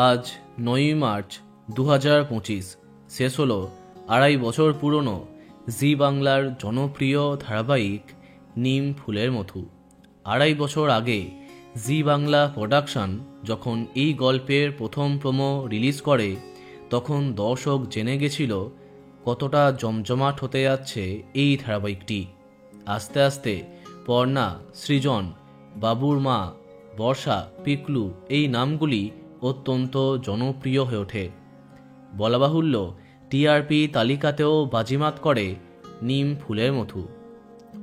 আজ 9ই মার্চ 2025 শেষ হলো 2.5 বছর পুরনো জি বাংলার জনপ্রিয় ধারাবাহিক নিম ফুলের মধু। 2.5 বছর আগে জি বাংলা প্রোডাকশন যখন এই গল্পের প্রথম প্রোমো রিলিজ করে, তখন দর্শক জেনে গেছিল কতটা জমজমাট হতে যাচ্ছে এই ধারাবাহিকটি। আস্তে আস্তে পর্ণা, সৃজন, বাবুর মা, বর্ষা, পিকলু এই নামগুলি অত্যন্ত জনপ্রিয় হয়ে ওঠে। বলা বাহুল্য, টিআরপি তালিকাতেও বাজিমাত করে নিম ফুলের মধু।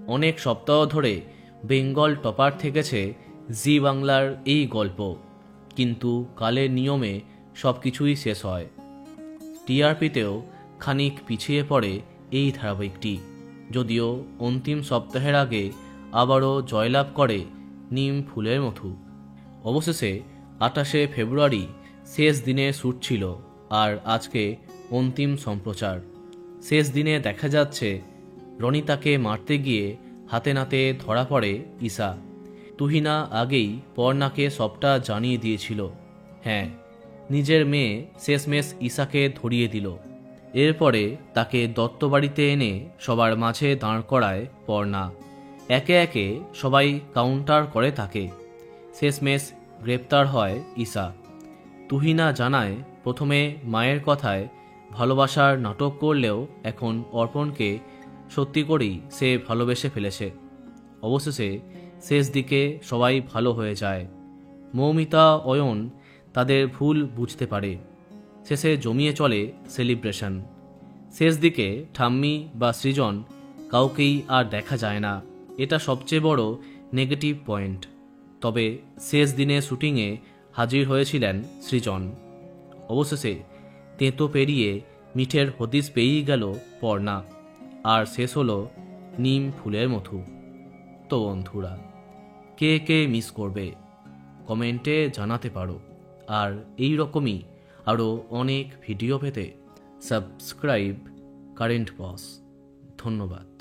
অনেক সপ্তাহ ধরে বেঙ্গল টপার থেকেছে জি বাংলার এই গল্প, কিন্তু কালের নিয়মে সব কিছুই শেষ হয়। টিআরপিতেও খানিক পিছিয়ে পড়ে এই ধারাবাহিকটি, যদিও অন্তিম সপ্তাহের আগে আবারও জয়লাভ করে নিম ফুলের মধু। অবশেষে 28শে ফেব্রুয়ারি শেষ দিনে শ্যুট ছিল, আর আজকে অন্তিম সম্প্রচার। শেষ দিনে দেখা যাচ্ছে রনিতাকে মারতে গিয়ে হাতে নাতে ধরা পড়ে ঈশা। তুহিনা আগেই পর্ণাকে সবটা জানিয়ে দিয়েছিল। হ্যাঁ, নিজের মেয়ে শেষমেশ ঈশাকে ধরিয়ে দিল। এরপরে তাকে দত্তবাড়িতে এনে সবার মাঝে দাঁড় করায় পর্ণা। একে একে সবাই কাউন্টার করে তাকে। শেষমেশ গ্রেপ্তার হয় ঈশা। তুহিনা জানায়, প্রথমে মায়ের কথায় ভালোবাসার নাটক করলেও এখন অর্পণকে সত্যি করেই সে ভালোবেসে ফেলেছে। অবশেষে শেষ দিকে সবাই ভালো হয়ে যায়। মৌমিতা, অয়ন তাদের ভুল বুঝতে পারে। শেষে জমিয়ে চলে সেলিব্রেশন। শেষ দিকে ঠাম্মি বা সৃজন কাউকেই আর দেখা যায় না। এটা সবচেয়ে বড় নেগেটিভ পয়েন্ট। তবে শেষ দিনে শুটিংয়ে হাজির হয়েছিলেন সৃজন। অবশেষে তেঁতো পেরিয়ে মিঠের হদিস পেয়েই গেল পর্ণা, আর শেষ হলো নিম ফুলের মধু। তো বন্ধুরা, কে কে মিস করবে কমেন্টে জানাতে পারো। আর এই রকমই আরও অনেক ভিডিও পেতে সাবস্ক্রাইব কারেন্ট বস। ধন্যবাদ।